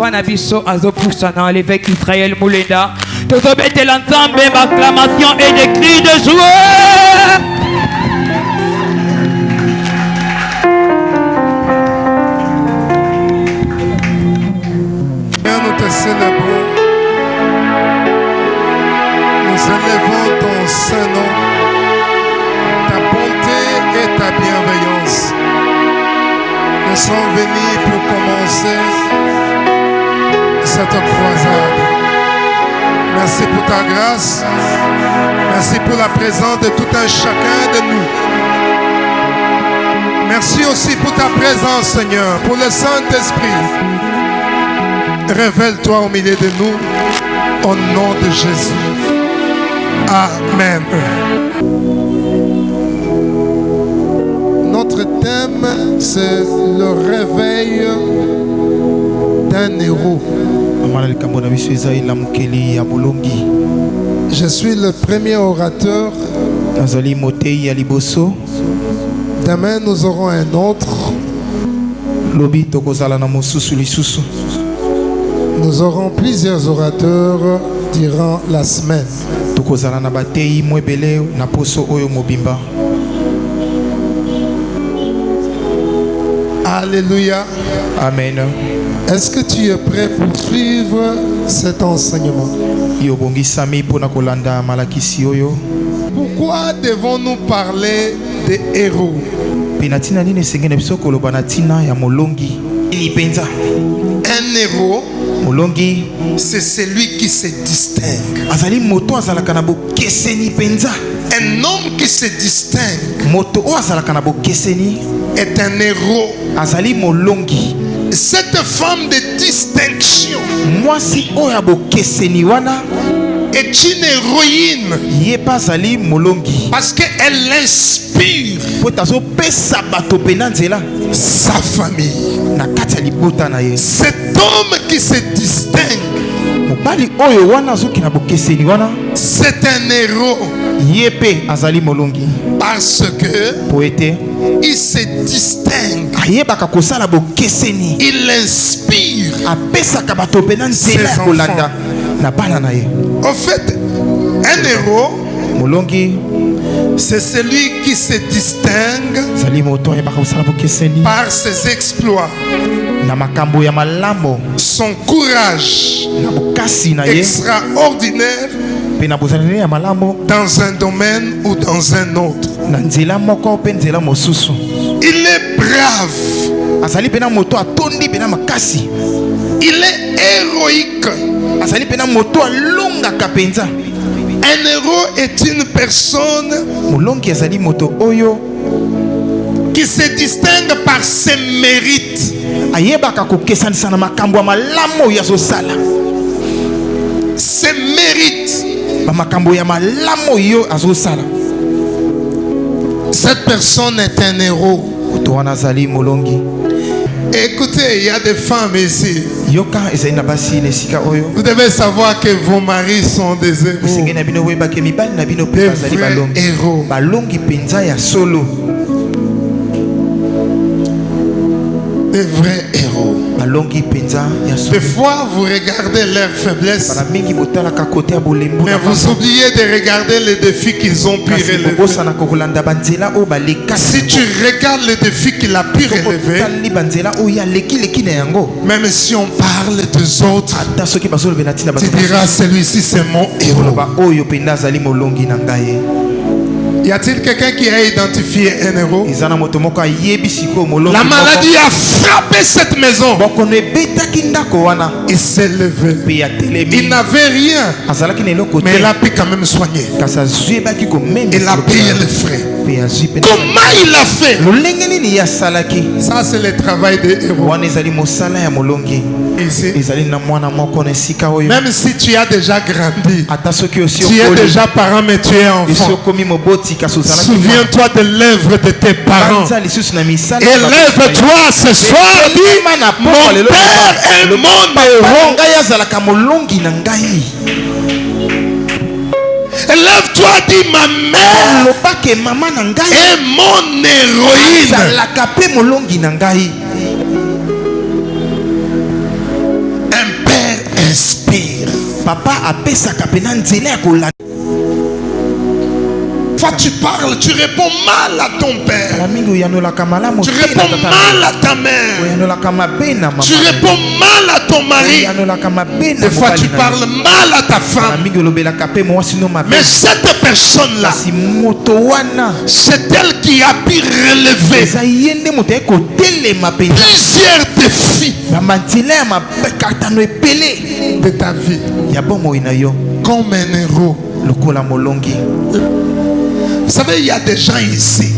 papa na biso azopusa na l'évêque Israël Moulenda. Tous mettez l'ensemble acclamation et des cris de joie. Nous te célébrons. Nous élevons ton Saint-Nom, ta bonté et ta bienveillance. Nous sommes venus pour commencer cette croisade. Merci pour ta grâce. Merci pour la présence de tout un chacun de nous. Merci aussi pour ta présence, Seigneur, pour le Saint-Esprit. Révèle-toi au milieu de nous, au nom de Jésus. Amen. Notre thème, c'est le réveil d'un héros. Je suis le premier orateur. Demain, nous aurons un autre. Nous aurons plusieurs orateurs durant la semaine. Alléluia. Amen. Est-ce que tu es prêt pour suivre cet enseignement? Pourquoi devons-nous parler des héros? Un héros, c'est celui qui se distingue. Un homme qui se distingue est un héros. Cette femme de distinction est une héroïne parce qu'elle inspire sa famille. Cet homme qui se distingue, c'est un héros parce que il se distingue, il inspire ses enfants. En fait, un héros, c'est celui qui se distingue par ses exploits, son courage extraordinaire dans un domaine ou dans un autre. Il est brave, il est héroïque. Un héros est une personne qui se distingue par ses mérites. Ses mérites. Cette personne est un héros. Écoutez, il y a des femmes ici. Vous devez savoir que vos maris sont des héros. Des vrais héros. Des vrais héros. Des fois, vous regardez leurs faiblesses, mais vous oubliez de regarder les défis qu'ils ont pu relever. Si tu regardes les défis qu'il a pu relever, même si on parle des autres, tu diras, celui-ci c'est mon héros. Y a-t-il quelqu'un qui a identifié un héros? La maladie a frappé cette maison. Il s'est levé. Il n'avait rien, mais il a pu quand même soigner. Il a payé les frais. Comment il a fait? Ça, c'est le travail des héros. Ici. Même si tu as déjà grandi, tu es déjà parent, mais tu es enfant. Souviens-toi de l'œuvre de tes parents. Élève-toi ce soir. Dis, mon père est mon héros. Élève-toi, dis, ma mère est mon héroïne. Un papa apesa kapena nzela ya kolanda. Fois tu parles, tu réponds mal à ton père. Tu réponds mal à ta mère. Tu réponds mal à ton mari. Des fois tu parles mal à ta femme. Mais cette personne-là, c'est elle qui a pu relever plusieurs défis de ta vie. Comme un héros. Vous savez, il y a des gens ici.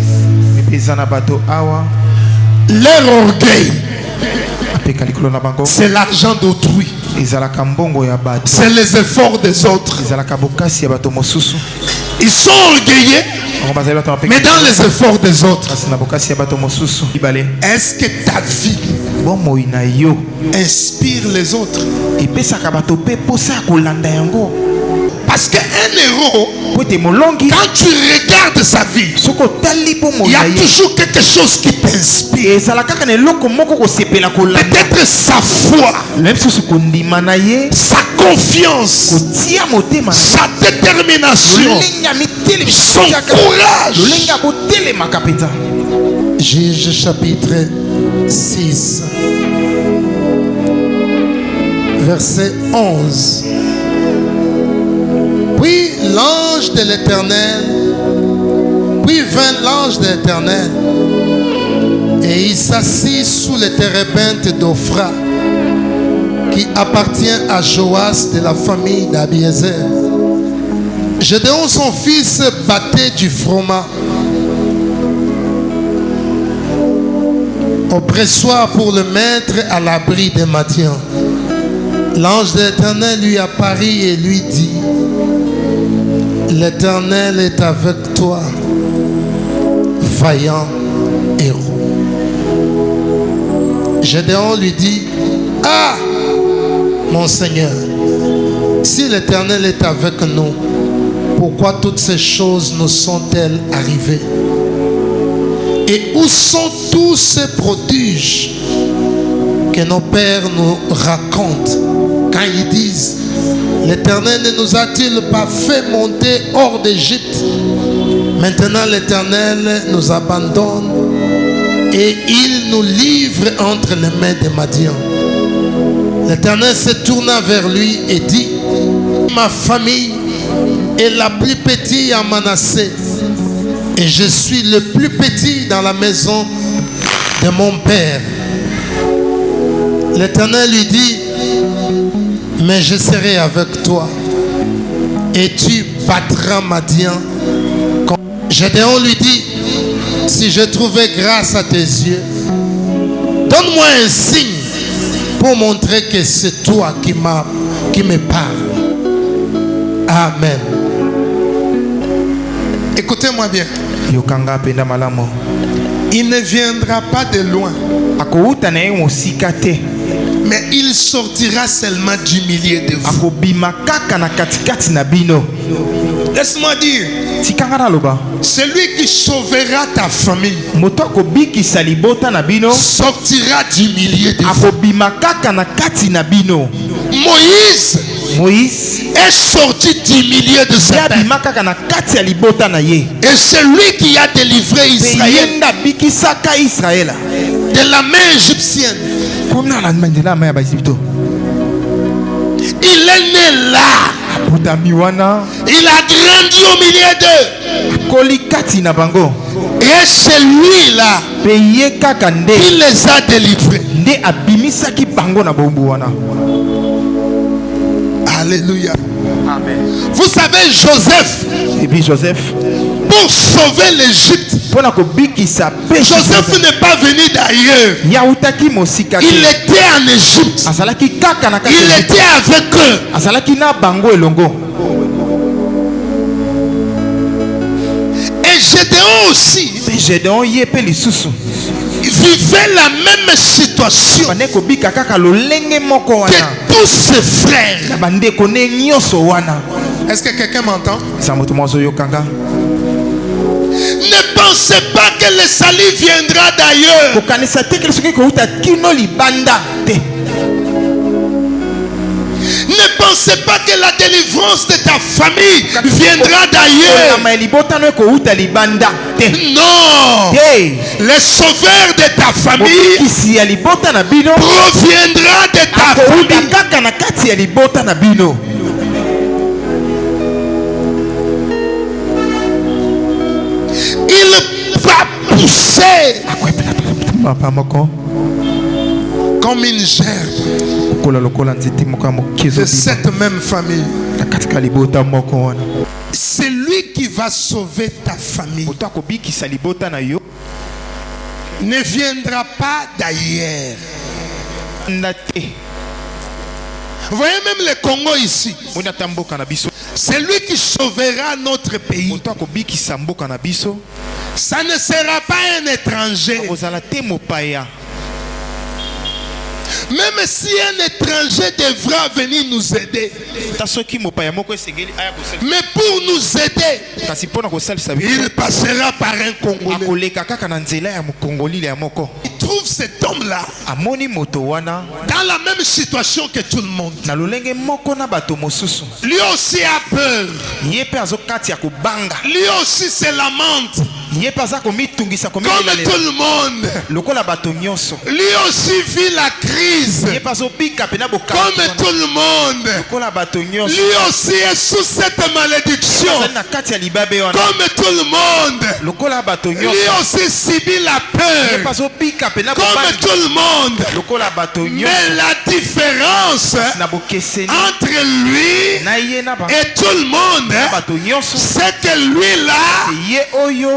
Leur orgueil, c'est l'argent d'autrui. C'est les efforts des autres. Ils sont orgueilleux, mais dans les efforts des autres. Est-ce que ta vie inspire les autres? Parce qu'un héros, quand tu regardes sa vie, il y a toujours quelque chose qui t'inspire. Peut-être sa foi, sa confiance, sa détermination, son courage. Juge chapitre 6, verset 11. Puis l'ange de l'Éternel, puis vint l'ange de l'Éternel, et il s'assit sous les térébinthes d'Ophra, qui appartient à Joas de la famille d'Abiézer. Gédéon, son fils, battait du froment au pressoir pour le mettre à l'abri des Madians. L'ange de l'Éternel lui apparut et lui dit: l'Éternel est avec toi, vaillant héros. Gédéon lui dit: ah, mon Seigneur, si l'Éternel est avec nous, pourquoi toutes ces choses nous sont-elles arrivées? Et où sont tous ces prodiges que nos pères nous racontent quand ils disent: l'Éternel ne nous a-t-il pas fait monter hors d'Égypte? Maintenant l'Éternel nous abandonne et il nous livre entre les mains des Madians. L'Éternel se tourna vers lui et dit: ma famille est la plus petite à Manassé, et je suis le plus petit dans la maison de mon père. L'Éternel lui dit: mais je serai avec toi et tu battras Madian. Gédéon lui dit: si je trouvais grâce à tes yeux, donne-moi un signe pour montrer que c'est toi qui me parles. Amen. Écoutez-moi bien. Il ne viendra pas de loin, mais il sortira seulement du milieu de vous. Laisse-moi dire, celui qui sauvera ta famille sortira du milieu de vous. Moïse est sorti du milieu de ses pères. Et c'est lui qui a délivré Israël de la main égyptienne. Il est né là. Il a grandi au milieu d'eux. Et c'est lui là qui les a délivrés. Alléluia. Amen. Vous savez, Joseph, pour sauver l'Égypte, Joseph n'est pas venu d'ailleurs. Il était en Égypte. Il était avec eux. Et Gédéon aussi vivait la même situation que tous ses frères. Est-ce que quelqu'un m'entend? Ne pensez pas que le salut viendra d'ailleurs. Ne pensez pas que la délivrance de ta famille viendra d'ailleurs. Non. Le sauveur de ta famille proviendra de ta famille. Il va pousser comme une gerbe de cette même famille. C'est lui qui va sauver ta famille. Ne viendra pas d'ailleurs. Vous voyez même le Congo ici. C'est lui qui sauvera notre pays. Ça ne sera pas un étranger. Même si un étranger devra venir nous aider, mais pour nous aider, il passera par un Congolais. Il trouve cet homme-là dans la même situation que tout le monde. Lui aussi a peur. Lui aussi se lamente comme tout le monde. Lui aussi vit la crise comme tout le monde. Lui aussi est sous cette malédiction comme tout le monde. Lui aussi subit la peur comme tout le monde. Mais la différence entre lui et tout le monde, c'est que lui là,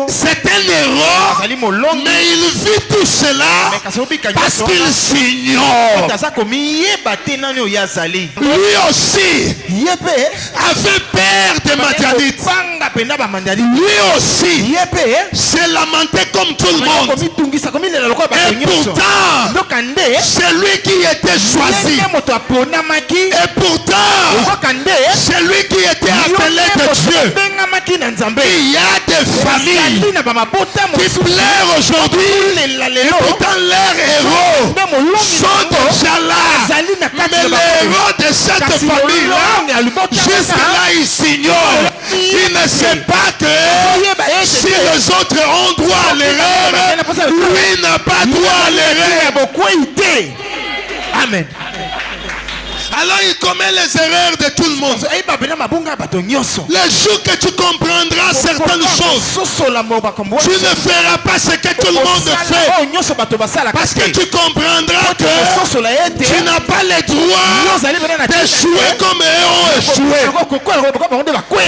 c'est un héros, mais il vit tout cela parce qu'il s'ignore. Lui aussi avait peur de Madianite. Lui aussi s'est lamenté comme tout le monde. Et pourtant, c'est lui qui était choisi. Et pourtant, c'est lui qui était appelé de Dieu. Il y a des familles qui pleurent aujourd'hui, et pourtant leurs héros sont déjà là. Mais les héros de cette famille-là, jusque-là, ils s'ignorent. Ils ne savent pas que si les autres ont droit à l'erreur, lui n'a pas droit à l'erreur. Amen. Alors il commet les erreurs de tout le monde. Le jour que tu comprendras certaines choses, tu ne feras pas ce que tout le monde fait. Parce que tu comprendras que tu n'as pas le droit d'échouer comme eux ont échoué.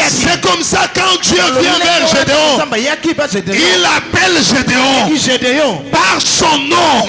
C'est comme ça quand Dieu vient vers Gédéon, il appelle Gédéon par son nom.